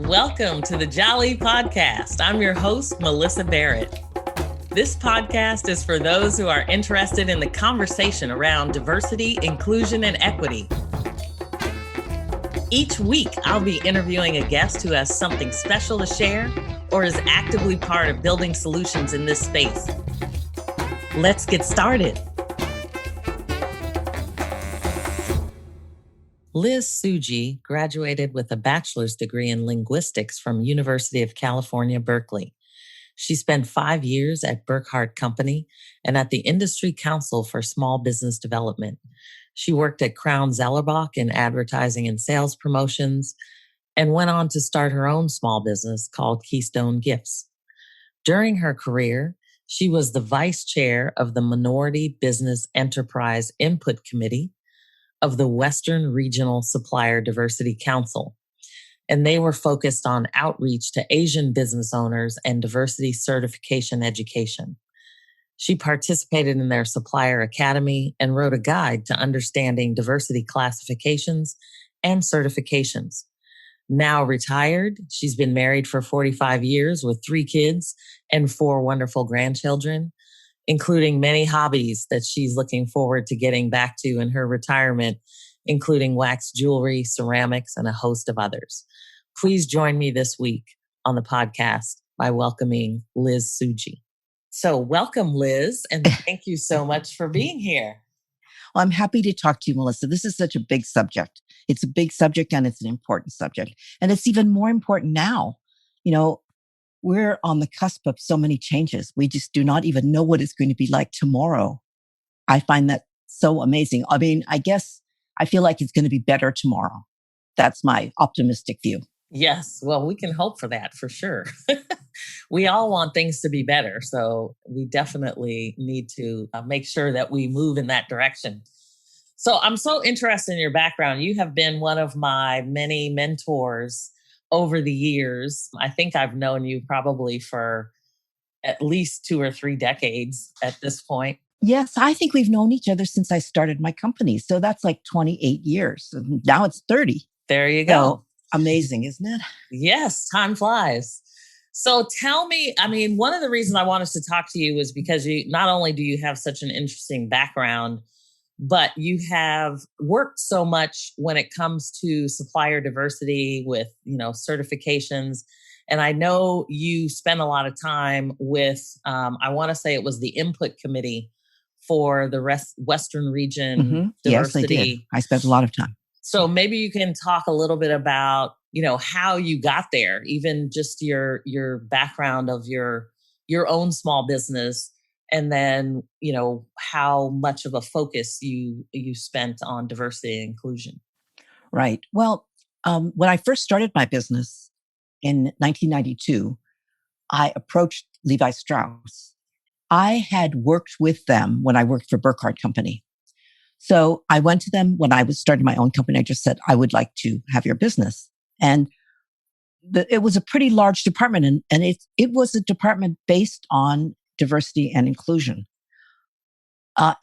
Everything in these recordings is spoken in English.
Welcome to the Jali podcast. I'm your host, Melissa Barrett. This podcast is for those who are interested in the conversation around diversity, inclusion, and equity. Each week, I'll be interviewing a guest who has something special to share or is actively part of building solutions in this space. Let's get started. Liz Tsuji graduated with a bachelor's degree in linguistics from University of California, Berkeley. She spent 5 years at Burkhardt Company and at the Industry Council for Small Business Development. She worked at Crown Zellerbach in advertising and sales promotions and went on to start her own small business called Keystone Gifts. During her career, she was the vice chair of the Minority Business Enterprise Input Committee of the Western Regional Supplier Diversity Council, and they were focused on outreach to Asian business owners and diversity certification education. She participated in their supplier academy and wrote a guide to understanding diversity classifications and certifications. Now retired, she's been married for 45 years with 3 kids and 4 wonderful grandchildren, including many hobbies that she's looking forward to getting back to in her retirement, including wax jewelry, ceramics, and a host of others. Please join me this week on the podcast by welcoming Liz Tsuji. So welcome, Liz, and thank you so much for being here. Well, I'm happy to talk to you, Melissa. This is such a big subject. It's a big subject and it's an important subject. And it's even more important now. You know, we're on the cusp of so many changes. We just do not even know what it's going to be like tomorrow. I find that so amazing. I mean, I guess I feel like it's going to be better tomorrow. That's my optimistic view. Yes, well, we can hope for that for sure. We all want things to be better. So we definitely need to make sure that we move in that direction. So I'm so interested in your background. You have been one of my many mentors over the years. I think I've known you probably for at least 2 or 3 decades at this point. Yes, I think we've known each other since I started my company. So that's like 28 years. Now it's 30. There you go. So, amazing, isn't it? Yes, time flies. So tell me, I mean, one of the reasons I wanted to talk to you was because you not only do you have such an interesting background, but you have worked so much when it comes to supplier diversity with, certifications. And I know you spend a lot of time with, I want to say it was the input committee for the Western region diversity. Yes, I did. I spent a lot of time. So maybe you can talk a little bit about, how you got there, even just your background of your own small business. And then, how much of a focus you spent on diversity and inclusion. Right. Well, when I first started my business in 1992, I approached Levi Strauss. I had worked with them when I worked for Burkhardt Company. So I went to them when I was starting my own company. I just said, I would like to have your business. And it was a pretty large department. And it was a department based on diversity and inclusion.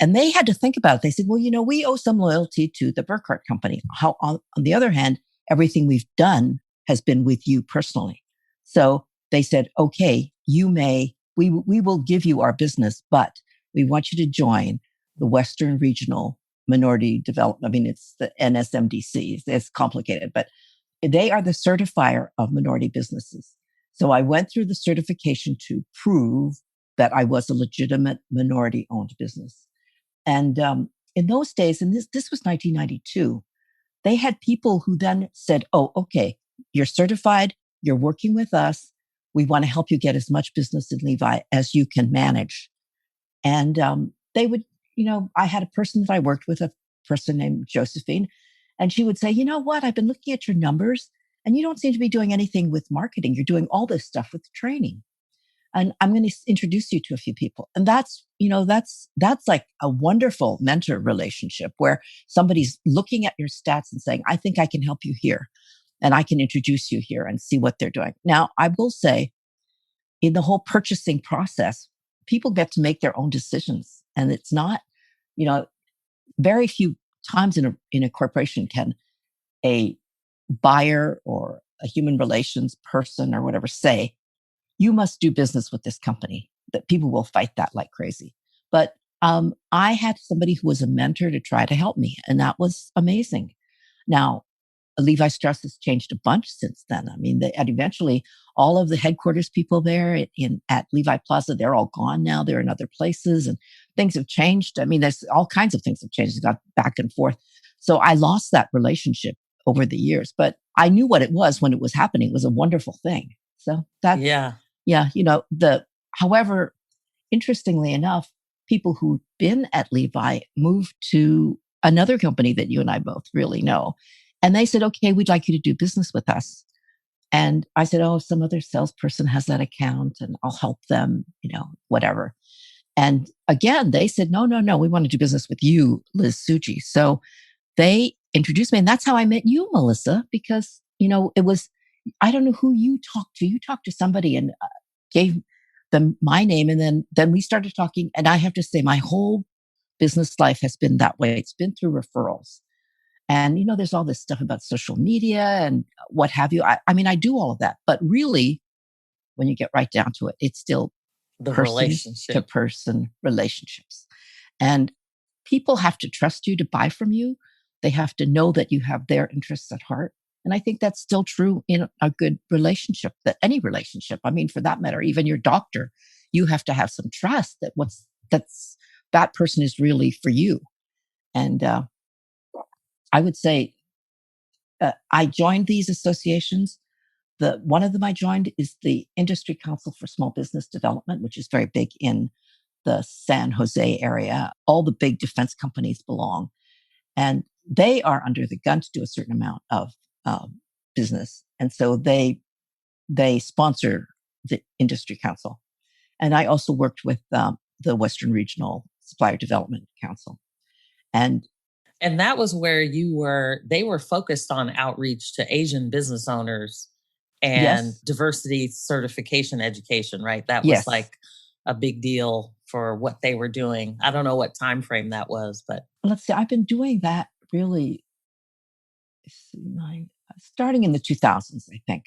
And they had to think about it. They said, well, we owe some loyalty to the Burkhardt Company. How, on the other hand, everything we've done has been with you personally. So they said, okay, we will give you our business, but we want you to join the Western Regional Minority Development. I mean, it's the NSMDC. It's complicated, but they are the certifier of minority businesses. So I went through the certification to prove that I was a legitimate minority-owned business. And in those days, and this was 1992, they had people who then said, oh, okay, you're certified, you're working with us, we want to help you get as much business in Levi as you can manage. And they would, I had a person that I worked with, a person named Josephine, and she would say, you know what, I've been looking at your numbers and you don't seem to be doing anything with marketing. You're doing all this stuff with training. And I'm going to introduce you to a few people. And that's like a wonderful mentor relationship where somebody's looking at your stats and saying, I think I can help you here and I can introduce you here and see what they're doing. Now, I will say in the whole purchasing process, people get to make their own decisions. And it's not, very few times in a corporation can a buyer or a human relations person or whatever say, you must do business with this company, that people will fight that like crazy. But I had somebody who was a mentor to try to help me, and that was amazing. Now, Levi Strauss has changed a bunch since then. I mean, and eventually all of the headquarters people there at Levi Plaza, they're all gone now. They're in other places and things have changed. I mean, there's all kinds of things have changed. It got back and forth. So I lost that relationship over the years, but I knew what it was when it was happening. It was a wonderful thing. So that's, Yeah. yeah, however, interestingly enough, people who've been at Levi moved to another company that you and I both really know. And they said, okay, we'd like you to do business with us. And I said, oh, if some other salesperson has that account and I'll help them, whatever. And again, they said, no, no, no, we want to do business with you, Liz Tsuji. So they introduced me. And that's how I met you, Melissa, because, it was, I don't know who you talked to. You talked to somebody and gave them my name. And then we started talking. And I have to say, my whole business life has been that way. It's been through referrals. And, there's all this stuff about social media and what have you. I mean, I do all of that. But really, when you get right down to it, it's still The person to relationship. person relationships. And people have to trust you to buy from you. They have to know that you have their interests at heart. And I think that's still true in a good relationship, that any relationship, I mean, for that matter, even your doctor, you have to have some trust that that person is really for you. And I would say I joined these associations. One of them I joined is the Industry Council for Small Business Development, which is very big in the San Jose area. All the big defense companies belong, and they are under the gun to do a certain amount of business, and so they sponsor the Industry Council. And I also worked with the Western Regional Supplier Development Council, and And that was where they were focused on outreach to Asian business owners and yes, diversity certification education, right? That was yes. like a big deal for what they were doing. I don't know what time frame that was, but Let's see, I've been doing that really starting in the 2000s, I think.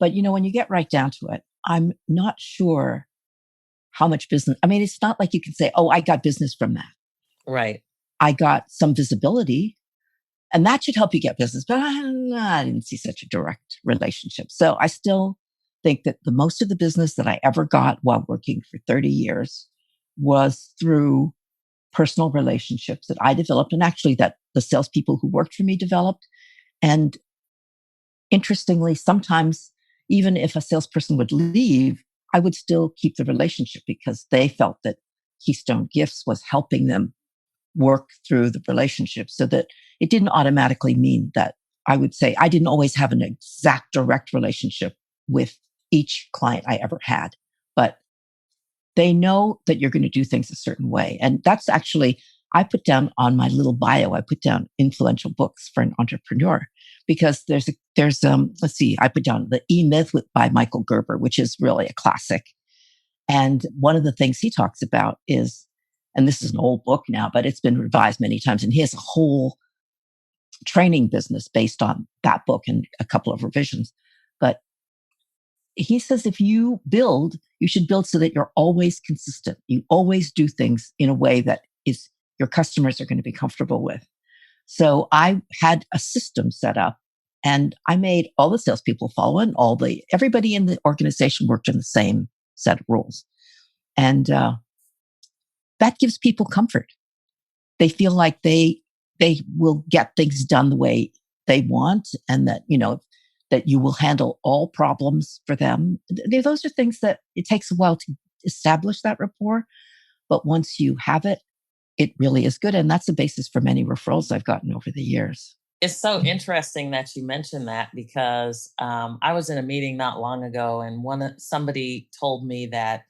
But when you get right down to it, I'm not sure how much business. I mean, it's not like you can say, "Oh, I got business from that." right. I got some visibility, and that should help you get business. But I didn't see such a direct relationship. So I still think that the most of the business that I ever got while working for 30 years was through personal relationships that I developed, and actually that the salespeople who worked for me developed. And interestingly, sometimes even if a salesperson would leave, I would still keep the relationship because they felt that Keystone Gifts was helping them work through the relationship so that it didn't automatically mean that I would say I didn't always have an exact direct relationship with each client I ever had, but they know that you're going to do things a certain way. And that's actually, I put down on my little bio, I put down influential books for an entrepreneur because let's see, I put down The E Myth by Michael Gerber, which is really a classic. And one of the things he talks about is, and this is an old book now, but it's been revised many times. And he has a whole training business based on that book and a couple of revisions. But he says if you build, you should build so that you're always consistent. You always do things in a way that is your customers are going to be comfortable with. So I had a system set up and I made all the salespeople follow it. Everybody in the organization worked in the same set of rules. And that gives people comfort. They feel like they will get things done the way they want and that, that you will handle all problems for them. Those are things that it takes a while to establish that rapport. But once you have it, it really is good. And that's the basis for many referrals I've gotten over the years. It's so interesting that you mentioned that because I was in a meeting not long ago, and somebody told me that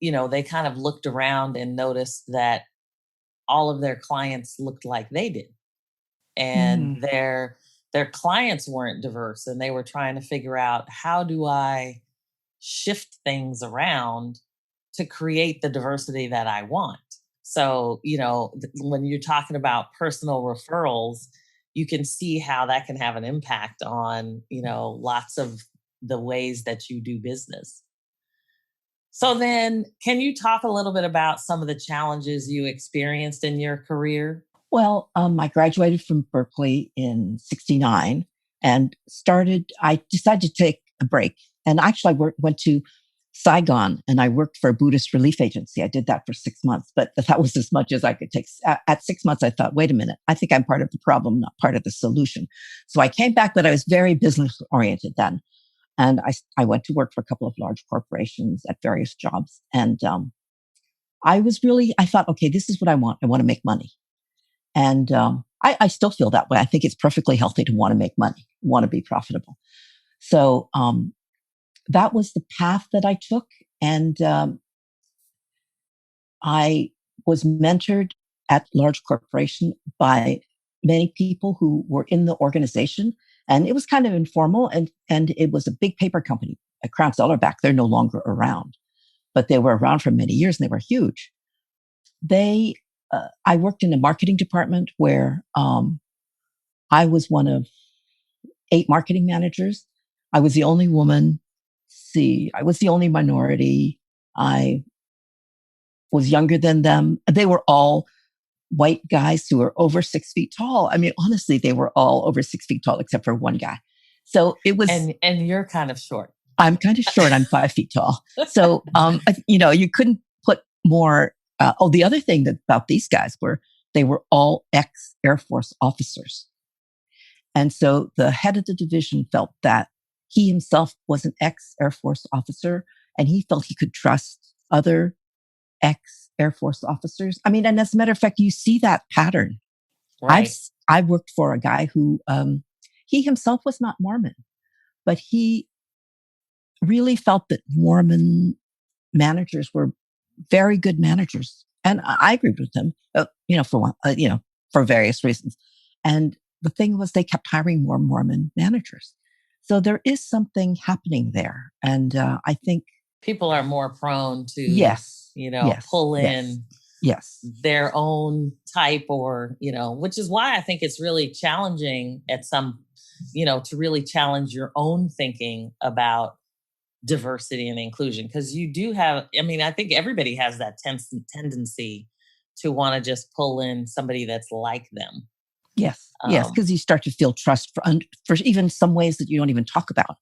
they kind of looked around and noticed that all of their clients looked like they did, and Mm. their clients weren't diverse, and they were trying to figure out how do I shift things around to create the diversity that I want. So when you're talking about personal referrals, you can see how that can have an impact on, lots of the ways that you do business. So then, can you talk a little bit about some of the challenges you experienced in your career? Well, I graduated from Berkeley in 69 and I decided to take a break. And actually, went to Saigon and I worked for a Buddhist relief agency. I did that for 6 months, but that was as much as I could take. At 6 months, I thought, wait a minute, I think I'm part of the problem, not part of the solution. So I came back, but I was very business oriented then. And I went to work for a couple of large corporations at various jobs. And I thought, okay, this is what I want. I want to make money. And I still feel that way. I think it's perfectly healthy to want to make money, want to be profitable. So that was the path that I took. And I was mentored at large corporation by many people who were in the organization. And it was kind of informal. And it was a big paper company, a Crown Zellerback. They're no longer around, but they were around for many years and they were huge. I worked in a marketing department where I was one of 8 marketing managers. I was the only woman. I was the only minority. I was younger than them. They were all white guys who were over 6 feet tall. I mean, honestly, they were all over 6 feet tall, except for one guy. So it was. And you're kind of short. I'm kind of short. I'm 5 feet tall. So, you couldn't put more. The other thing about these guys they were all ex-Air Force officers. And so the head of the division felt that he himself was an ex-Air Force officer and he felt he could trust other ex-Air Force officers. I mean, and as a matter of fact, you see that pattern. Right. I worked for a guy who, he himself was not Mormon, but he really felt that Mormon managers were very good managers. And I agreed with him, for various reasons. And the thing was they kept hiring more Mormon managers. So there is something happening there. And I think people are more prone to, yes, pull in their own type or, which is why I think it's really challenging to really challenge your own thinking about diversity and inclusion. Because you do have, I think everybody has that tendency to want to just pull in somebody that's like them. Yes, because you start to feel trust for even some ways that you don't even talk about.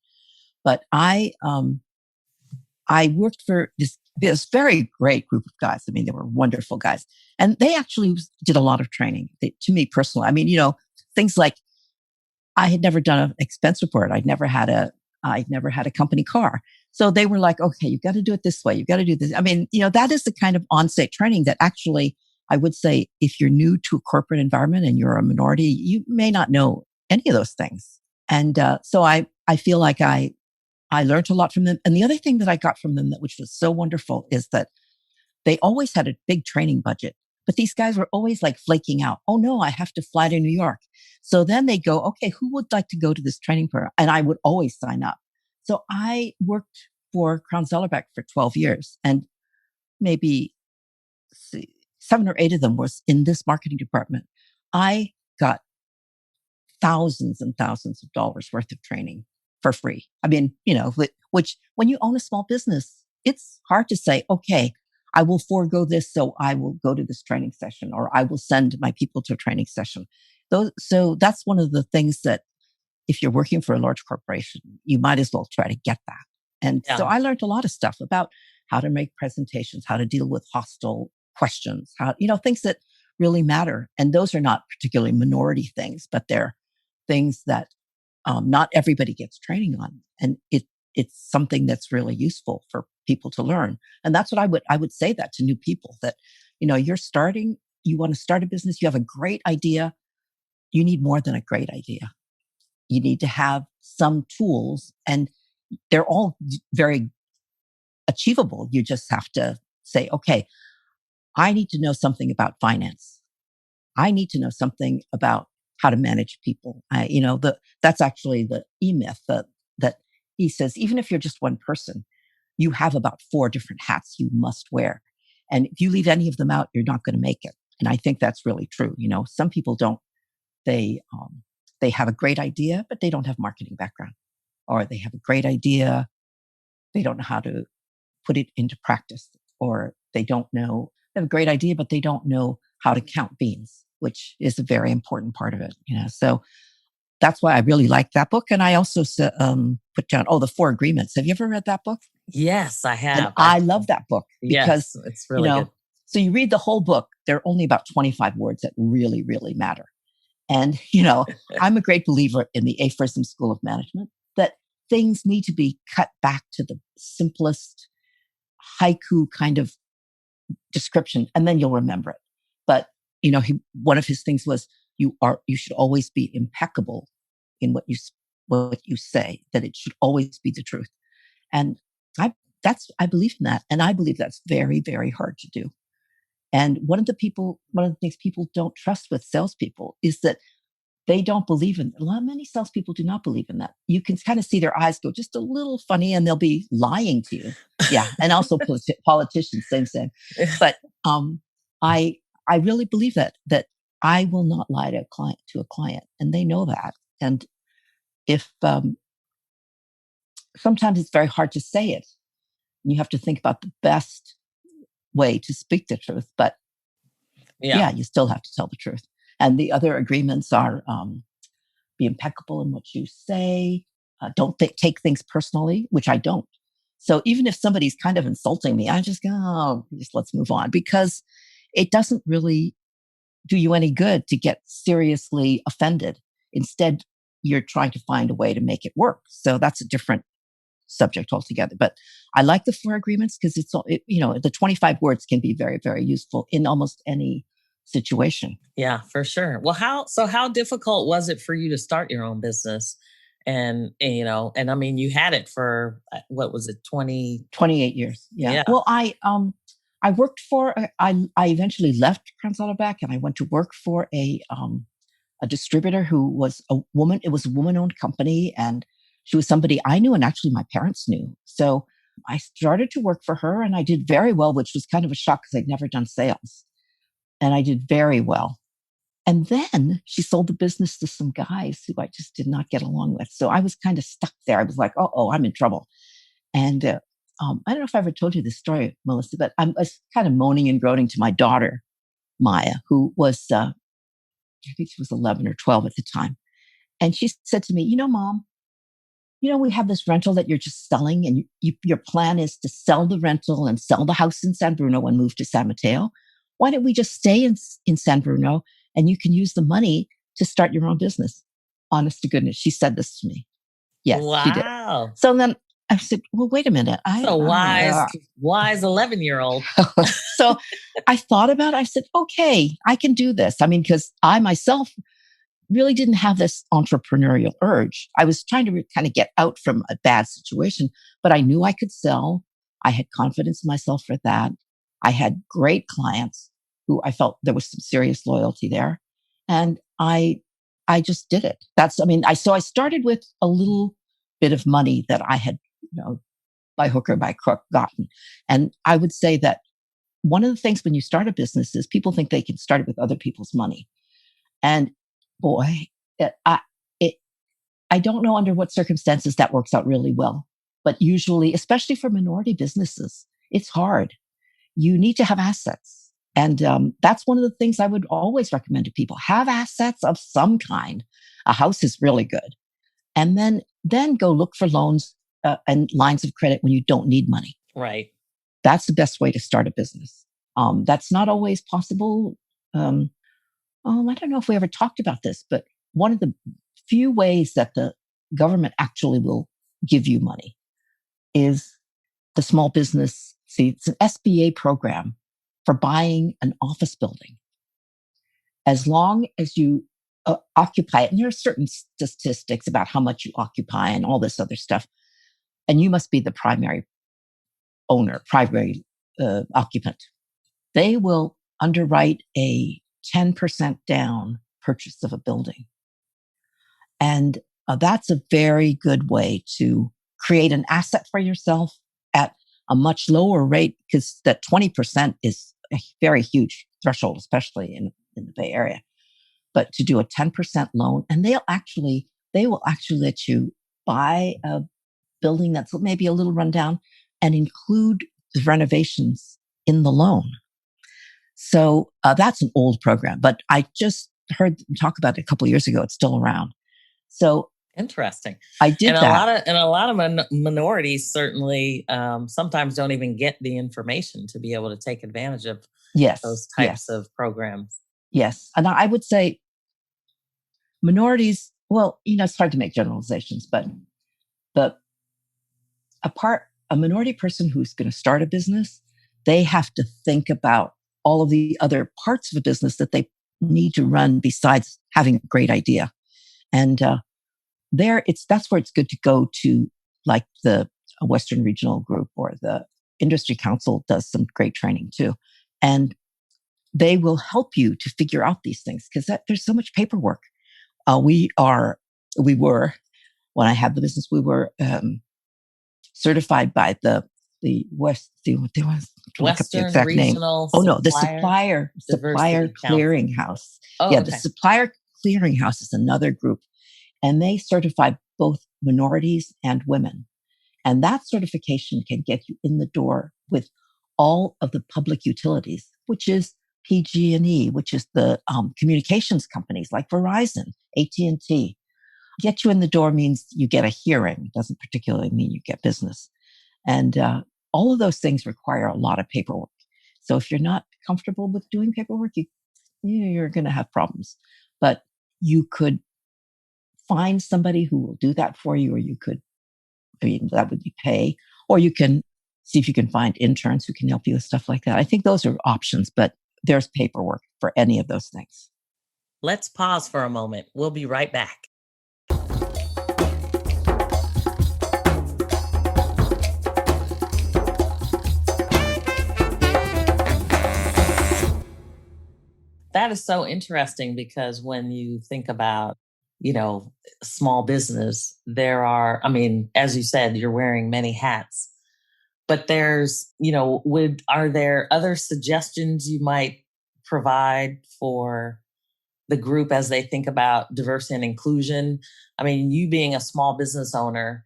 But I worked for this very great group of guys. I mean, they were wonderful guys, and they actually did a lot of training to me personally. I mean, things like I had never done an expense report. I'd never had a company car. So they were like, okay, you've got to do it this way. You've got to do this. I mean, that is the kind of on-site training that actually, I would say, if you're new to a corporate environment and you're a minority, you may not know any of those things. And so I feel like I learned a lot from them. And the other thing that I got from them, which was so wonderful, is that they always had a big training budget. But these guys were always like flaking out. Oh no, I have to fly to New York. So then they go, okay, who would like to go to this training program? And I would always sign up. So I worked for Crown Zellerback for 12 years and maybe 7 or 8 of them was in this marketing department. I got thousands and thousands of dollars worth of training for free. I mean, which when you own a small business, it's hard to say, okay, I will forego this. So I will go to this training session or I will send my people to a training session. So that's one of the things that if you're working for a large corporation, you might as well try to get that. And so I learned a lot of stuff about how to make presentations, how to deal with hostile questions, things that really matter. And those are not particularly minority things, but they're things that not everybody gets training on. And it's something that's really useful for people to learn. And that's what I would say that to new people that, you want to start a business, you have a great idea. You need more than a great idea. You need to have some tools and they're all very achievable. You just have to say, okay, I need to know something about finance. I need to know something about how to manage people. That's actually the E-Myth that he says, even if you're just one person, you have about 4 different hats you must wear. And if you leave any of them out, you're not going to make it. And I think that's really true. Some people they have a great idea, but they don't have marketing background, or they have a great idea, they don't know how to put it into practice, or they have a great idea, but they don't know how to count beans, which is a very important part of it. So that's why I really like that book. And I also put down, the Four Agreements. Have you ever read that book? Yes, I have. And I love that book because, yes, it's really good. So you read the whole book, there are only about 25 words that really, really matter. And, I'm a great believer in the aphorism school of management, that things need to be cut back to the simplest haiku kind of description, and then you'll remember it. But, one of his things was, you should always be impeccable in what you say, that it should always be the truth. And I believe in that. And I believe that's very, very hard to do. And one of the things people don't trust with salespeople is that they don't believe in. Many salespeople do not believe in that. You can kind of see their eyes go just a little funny, and they'll be lying to you. Yeah, and also politicians, same. But I really believe that I will not lie to a client, and they know that. And if sometimes it's very hard to say it, you have to think about the best way to speak the truth. But yeah, you still have to tell the truth. And the other agreements are be impeccable in what you say. Don't take things personally, which I don't. So even if somebody's kind of insulting me, I just go, just let's move on, because it doesn't really do you any good to get seriously offended. Instead, you're trying to find a way to make it work. So that's a different subject altogether. But I like the Four Agreements because the 25 words can be very, very useful in almost any situation. Yeah, for sure. Well, how difficult was it for you to start your own business? And I mean, you had it for what was it, 28 years. Yeah. Well, I worked for, I eventually left Krantz Autoback, and I went to work for a distributor who was a woman. It was a woman-owned company, and she was somebody I knew, and actually my parents knew. So I started to work for her, and I did very well, which was kind of a shock because I'd never done sales. And I did very well. And then she sold the business to some guys who I just did not get along with. So I was kind of stuck there. I was like, oh, I'm in trouble. And I don't know if I ever told you this story, Melissa, but I was kind of moaning and groaning to my daughter, Maya, who was, I think she was 11 or 12 at the time. And she said to me, Mom, we have this rental that you're just selling, and your plan is to sell the rental and sell the house in San Bruno and move to San Mateo. Why don't we just stay in San Bruno, and you can use the money to start your own business? Honest to goodness, she said this to me. Yes, wow. She did. So then I said, well, wait a minute. So wise 11-year-old. So I thought about it. I said, okay, I can do this. I mean, because I myself really didn't have this entrepreneurial urge. I was trying to kind of get out from a bad situation, but I knew I could sell. I had confidence in myself for that. I had great clients who I felt there was some serious loyalty there. And I just did it. So I started with a little bit of money that I had, by hook or by crook gotten. And I would say that one of the things when you start a business is people think they can start it with other people's money. And boy, I don't know under what circumstances that works out really well, but usually, especially for minority businesses, it's hard. You need to have assets. And that's one of the things I would always recommend to people. Have assets of some kind. A house is really good. And then go look for loans and lines of credit when you don't need money. Right. That's the best way to start a business. That's not always possible. I don't know if we ever talked about this, but one of the few ways that the government actually will give you money is the small business. See, it's an SBA program for buying an office building. As long as you occupy it, and there are certain statistics about how much you occupy and all this other stuff, and you must be the primary owner, primary occupant. They will underwrite a 10% down purchase of a building. And that's a very good way to create an asset for yourself at a much lower rate, because that 20% is a very huge threshold, especially in the Bay Area. but to do a 10% loan, and they will actually let you buy a building that's maybe a little rundown and include the renovations in the loan. So that's an old program, but I just heard them talk about it a couple of years ago. It's still around. So interesting. I did that. A lot of minorities certainly sometimes don't even get the information to be able to take advantage of those types of programs. Yes. And I would say minorities, well, it's hard to make generalizations, but a minority person who's going to start a business, they have to think about all of the other parts of a business that they need to run besides having a great idea. And that's where it's good to go to, like the Western Regional Group or the Industry Council does some great training too. And they will help you to figure out these things because there's so much paperwork. We were, when I had the business, we were certified by the Western Regional. The Supplier Clearinghouse. The Supplier Clearinghouse is another group, and they certify both minorities and women. And that certification can get you in the door with all of the public utilities, which is PG&E, which is the communications companies like Verizon, AT&T. Get you in the door means you get a hearing. It doesn't particularly mean you get business. And all of those things require a lot of paperwork. So if you're not comfortable with doing paperwork, you're going to have problems. But you could find somebody who will do that for you, or that would be pay, or you can see if you can find interns who can help you with stuff like that. I think those are options, but there's paperwork for any of those things. Let's pause for a moment. We'll be right back. That is so interesting because when you think about, small business, as you said, you're wearing many hats, but there's, are there other suggestions you might provide for the group as they think about diversity and inclusion? I mean, you being a small business owner,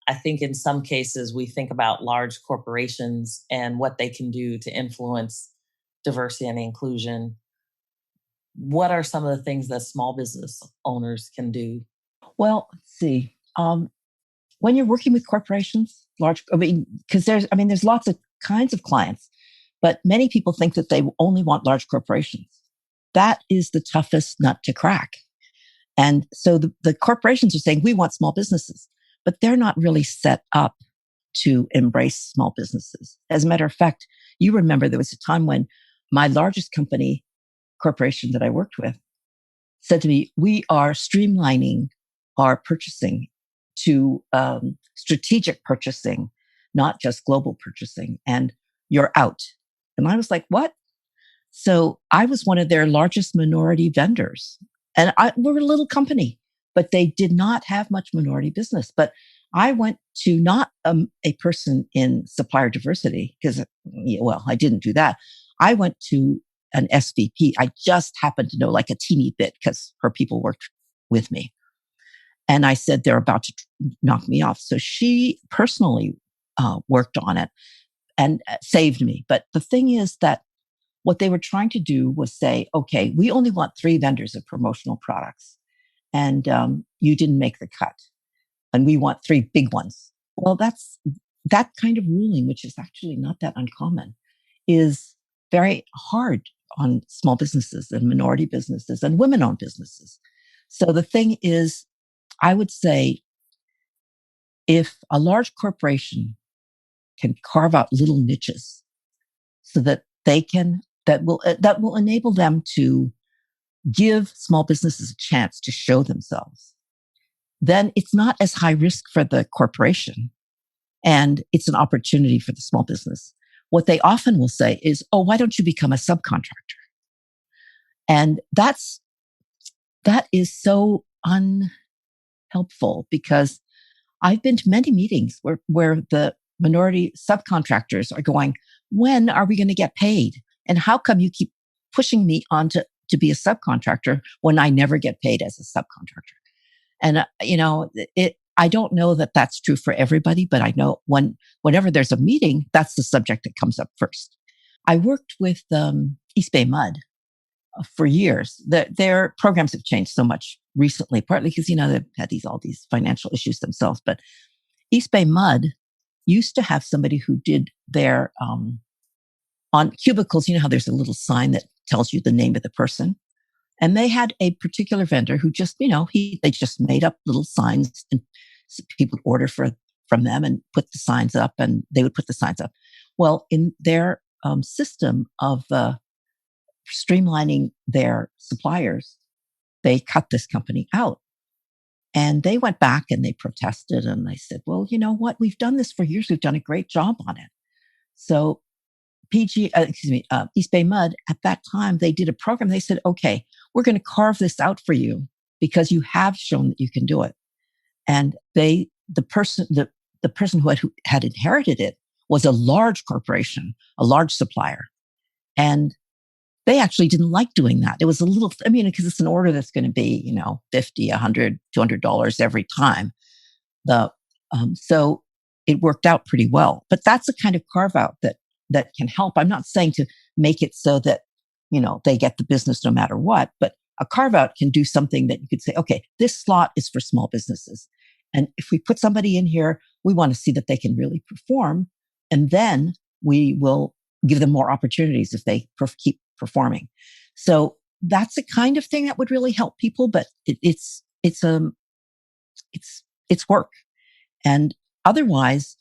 I think in some cases we think about large corporations and what they can do to influence diversity and inclusion. What are some of the things that small business owners can do? Well, let's see. When you're working with corporations, because there's lots of kinds of clients, but many people think that they only want large corporations. That is the toughest nut to crack. And so the corporations are saying, we want small businesses, but they're not really set up to embrace small businesses. As a matter of fact, you remember there was a time when my largest corporation that I worked with said to me, we are streamlining our purchasing to strategic purchasing, not just global purchasing, and you're out. And I was like, what? So I was one of their largest minority vendors. And we're a little company, but they did not have much minority business. But I went to not a person in supplier diversity because, I didn't do that. I went to an SVP. I just happened to know like a teeny bit because her people worked with me. And I said, they're about to knock me off. So she personally worked on it and saved me. But the thing is that what they were trying to do was say, okay, we only want 3 vendors of promotional products. And you didn't make the cut. And we want 3 big ones. Well, that kind of ruling, which is actually not that uncommon, is very hard on small businesses and minority businesses and women-owned businesses. So the thing is, I would say, if a large corporation can carve out little niches so that that will enable them to give small businesses a chance to show themselves, then it's not as high risk for the corporation and it's an opportunity for the small business. What they often will say is, oh, why don't you become a subcontractor? And that is so unhelpful because I've been to many meetings where the minority subcontractors are going, when are we going to get paid? And how come you keep pushing me onto to be a subcontractor when I never get paid as a subcontractor. And, I don't know that that's true for everybody, but I know whenever there's a meeting, that's the subject that comes up first. I worked with East Bay Mud for years. Their programs have changed so much recently, partly because, they've had all these financial issues themselves. But East Bay Mud used to have somebody who did their, on cubicles, how there's a little sign that tells you the name of the person. And they had a particular vendor who just, they just made up little signs, and people would order from them and put the signs up, and they would put the signs up. Well, in their system of streamlining their suppliers, they cut this company out. And they went back and they protested, and they said, well, you know what? We've done this for years. We've done a great job on it. So East Bay Mud, at that time, they did a program. They said, okay, we're going to carve this out for you because you have shown that you can do it. And the person who had inherited it was a large corporation, a large supplier. And they actually didn't like doing that. It was a little, because it's an order that's going to be, $50, $100, $200 every time. So it worked out pretty well. But that's a kind of carve out that can help. I'm not saying to make it so that, they get the business no matter what, but a carve out can do something that you could say, okay, this slot is for small businesses. And if we put somebody in here, we want to see that they can really perform. And then we will give them more opportunities if they keep performing. So that's a kind of thing that would really help people, but it's work. And otherwise,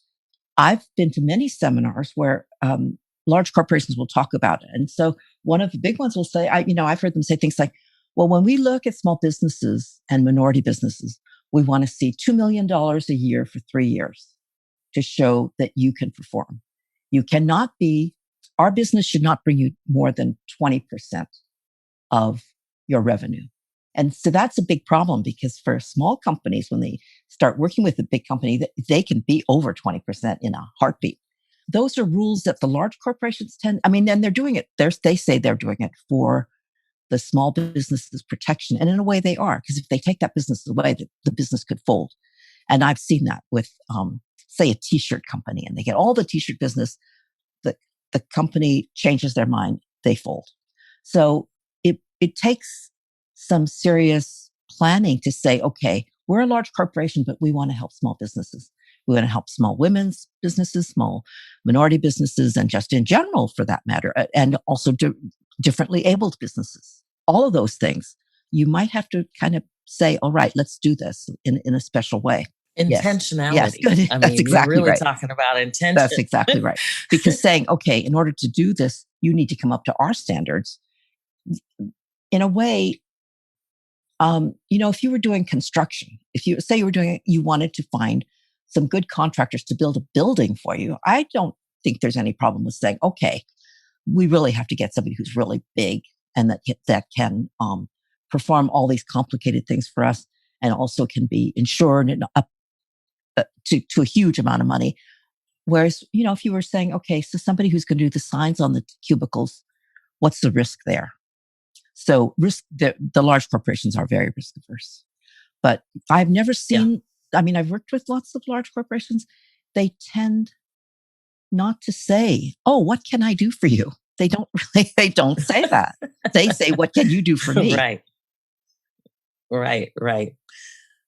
I've been to many seminars where large corporations will talk about it. And so one of the big ones will say, I've heard them say things like, well, when we look at small businesses and minority businesses, we want to see $2 million a year for 3 years to show that you can perform. You cannot our business should not bring you more than 20% of your revenue. And so that's a big problem, because for small companies, when they start working with a big company, they can be over 20% in a heartbeat. Those are rules that the large corporations and they're doing it. They say they're doing it for the small businesses' protection. And in a way they are, because if they take that business away, the business could fold. And I've seen that with, say, a t-shirt company, and they get all the t-shirt business. The company changes their mind, they fold. So it takes some serious planning to say, okay, we're a large corporation, but we want to help small businesses. We want to help small women's businesses, small minority businesses, and just in general, for that matter, and also differently abled businesses. All of those things, you might have to kind of say, all right, let's do this in a special way. Intentionality. Yes, good. That's exactly you're really right. Talking about intention. That's exactly right. Because saying, okay, in order to do this, you need to come up to our standards. In a way, if you were doing construction, if you say you wanted to find some good contractors to build a building for you, I don't think there's any problem with saying, okay, we really have to get somebody who's really big and that can perform all these complicated things for us, and also can be insured and up to a huge amount of money. Whereas, if you were saying, okay, so somebody who's going to do the signs on the cubicles, what's the risk there? So the large corporations are very risk averse. But I've never seen, I've worked with lots of large corporations. They tend not to say, oh, what can I do for you? They don't say that. They say, what can you do for me? Right.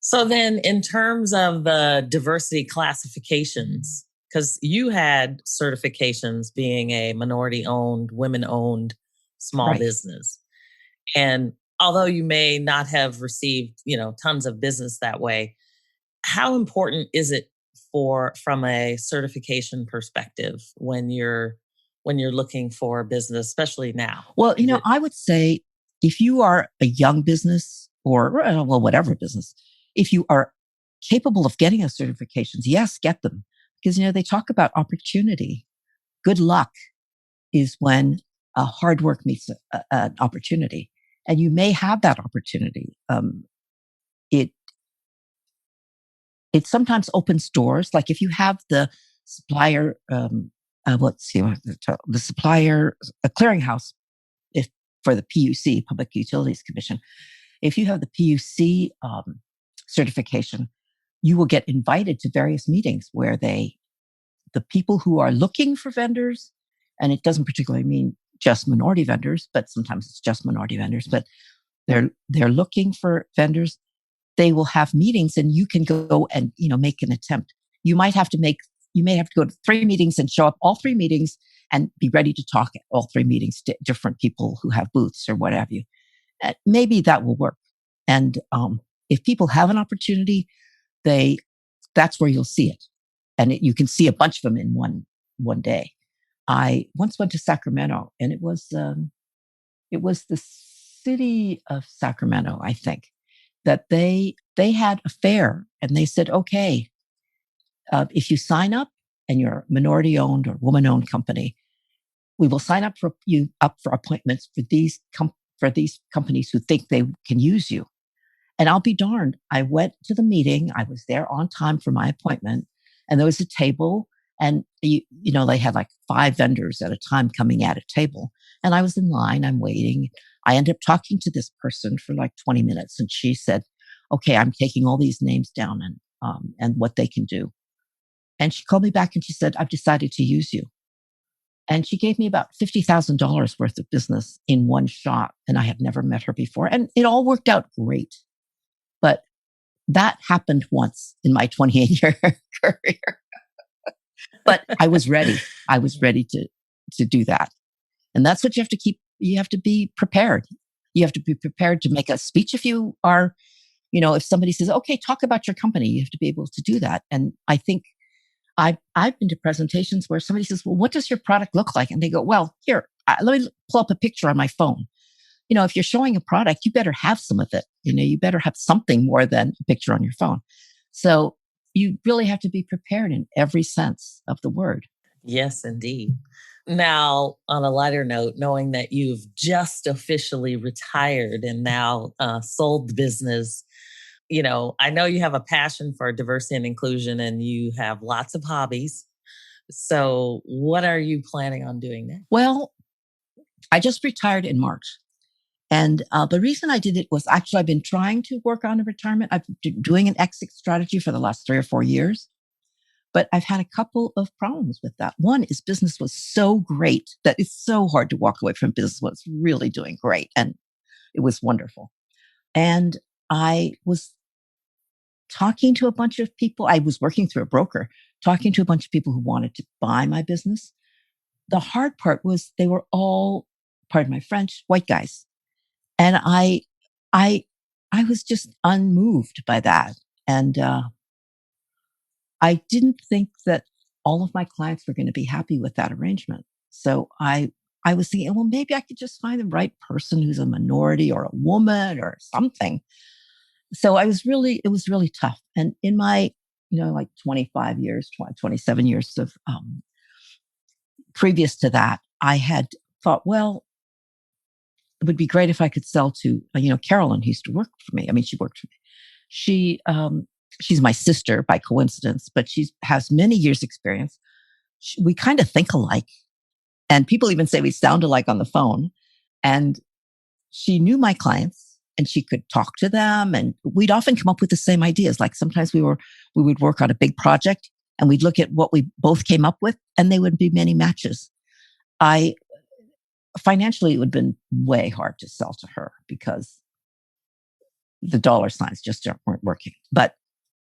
So then, in terms of the diversity classifications, because you had certifications being a minority-owned, women-owned small business. And although you may not have received, tons of business that way, how important is it from a certification perspective when you're looking for business, especially now? Well, I would say if you are a young business or whatever business, if you are capable of getting those certifications, yes, get them. Because, they talk about opportunity. Good luck is when hard work meets an opportunity. And you may have that opportunity. It sometimes opens doors. Like if you have the supplier, the supplier, a clearinghouse. for the PUC, Public Utilities Commission. If you have the PUC certification, you will get invited to various meetings where the people who are looking for vendors, and it doesn't particularly mean just minority vendors, but sometimes it's just minority vendors, but they're looking for vendors. They will have meetings and you can go and, make an attempt. You may have to go to 3 meetings and show up all 3 meetings and be ready to talk at all 3 meetings to different people who have booths or what have you. Maybe that will work. And if people have an opportunity, that's where you'll see it. And you can see a bunch of them in one day. I once went to Sacramento, and it was the city of Sacramento, I think, that they had a fair, and they said, okay, if you sign up and you're a minority owned or woman owned company, we will sign up for appointments for these companies who think they can use you. And I'll be darned, I went to the meeting. I was there on time for my appointment, and there was a table, and they had like 5 vendors at a time coming at a table, and I was in line. I'm waiting. I ended up talking to this person for like 20 minutes, and she said, "Okay, I'm taking all these names down and what they can do." And she called me back and she said, "I've decided to use you." And she gave me about $50,000 worth of business in one shot, and I had never met her before, and it all worked out great. But that happened once in my 28-year career. But I was ready. I was ready to do that. And that's what you have to keep. You have to be prepared. You have to be prepared to make a speech if you are, if somebody says, okay, talk about your company, you have to be able to do that. And I think I've been to presentations where somebody says, well, what does your product look like? And they go, well, here, let me pull up a picture on my phone. If you're showing a product, you better have some of it. You better have something more than a picture on your phone. So you really have to be prepared in every sense of the word. Yes, indeed. Now, on a lighter note, knowing that you've just officially retired and now sold the business, I know you have a passion for diversity and inclusion and you have lots of hobbies. So, what are you planning on doing next? Well, I just retired in March. And the reason I did it was actually I've been trying to work on a retirement. I've been doing an exit strategy for the last 3 or 4 years, but I've had a couple of problems with that. One is business was so great that it's so hard to walk away from business when it's really doing great. And it was wonderful. And I was talking to a bunch of people. I was working through a broker, talking to a bunch of people who wanted to buy my business. The hard part was they were all, pardon my French, white guys. And I was just unmoved by that. And I didn't think that all of my clients were going to be happy with that arrangement. So I was thinking, well, maybe I could just find the right person who's a minority or a woman or something. So it was really tough. And in my, like 25 years, 27 years of previous to that, I had thought, well, it would be great if I could sell to, Carolyn, who used to work for me. I mean, she worked for me. She's my sister by coincidence, but she has many years experience. We kind of think alike. And people even say we sound alike on the phone. And she knew my clients and she could talk to them. And we'd often come up with the same ideas. Like sometimes we would work on a big project and we'd look at what we both came up with and there would be many matches. Financially, it would have been way hard to sell to her because the dollar signs just weren't working. But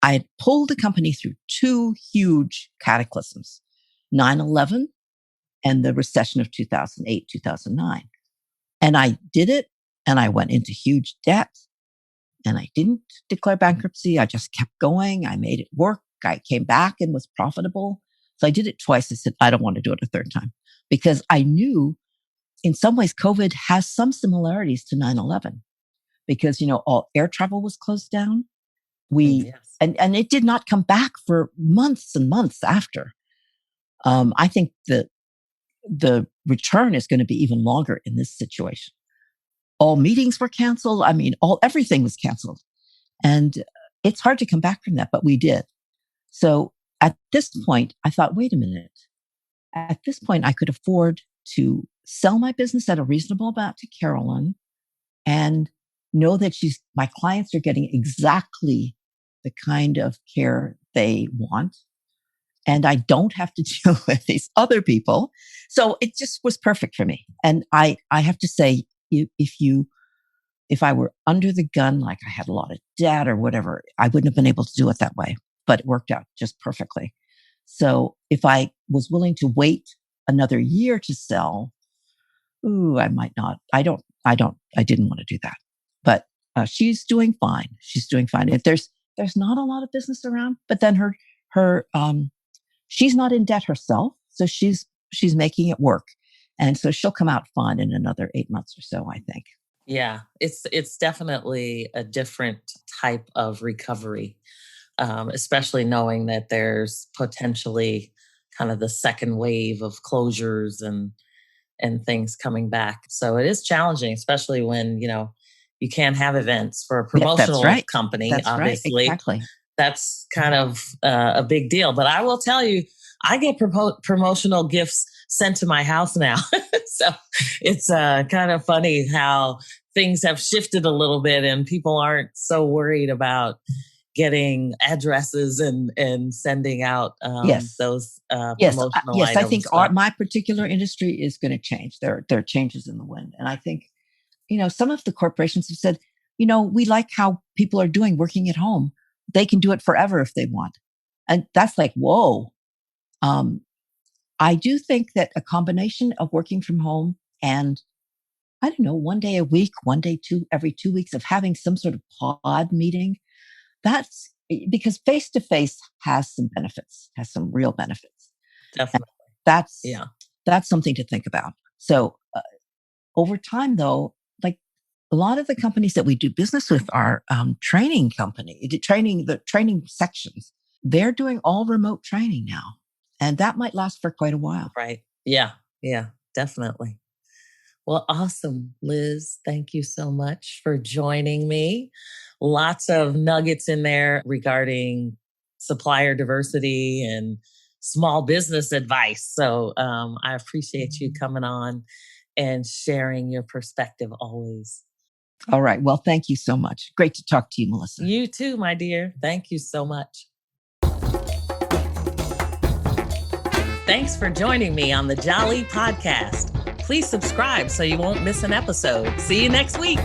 I had pulled the company through 2 huge cataclysms, 9/11 and the recession of 2008, 2009. And I did it and I went into huge debt and I didn't declare bankruptcy. I just kept going. I made it work. I came back and was profitable. So I did it twice. I said, I don't want to do it a third time because I knew in some ways, COVID has some similarities to 9/11 because, all air travel was closed down. Yes. And it did not come back for months and months after. I think the return is going to be even longer in this situation. All meetings were canceled. I mean, everything was canceled. And it's hard to come back from that, but we did. So at this point, I thought, wait a minute. At this point, I could afford to sell my business at a reasonable amount to Carolyn and know that my clients are getting exactly the kind of care they want. And I don't have to deal with these other people. So it just was perfect for me. And I have to say, if I were under the gun, like I had a lot of debt or whatever, I wouldn't have been able to do it that way, but it worked out just perfectly. So if I was willing to wait another year to sell, I might not. I didn't want to do that, but she's doing fine. She's doing fine. If there's not a lot of business around, but then she's not in debt herself. So she's making it work. And so she'll come out fine in another 8 months or so, I think. Yeah, it's definitely a different type of recovery, especially knowing that there's potentially kind of the second wave of closures and things coming back. So it is challenging, especially when, you can't have events for a promotional company, that's obviously. Right, exactly. That's kind of a big deal. But I will tell you, I get promotional gifts sent to my house now. So it's kind of funny how things have shifted a little bit and people aren't so worried about getting addresses and sending out those promotional items. I think my particular industry is going to change. There are changes in the wind. And I think, some of the corporations have said, we like how people are working at home. They can do it forever if they want. And that's like, whoa. I do think that a combination of working from home and, I don't know, one day a week, every 2 weeks of having some sort of pod meeting, that's because face-to-face has some benefits, has some real benefits. Definitely. And that's something to think about. So over time, though, like a lot of the companies that we do business with are training sections. They're doing all remote training now. And that might last for quite a while. Right. Yeah. Yeah, definitely. Well, awesome, Liz. Thank you so much for joining me. Lots of nuggets in there regarding supplier diversity and small business advice. So I appreciate you coming on and sharing your perspective always. All right. Well, thank you so much. Great to talk to you, Melissa. You too, my dear. Thank you so much. Thanks for joining me on the Jali podcast. Please subscribe so you won't miss an episode. See you next week.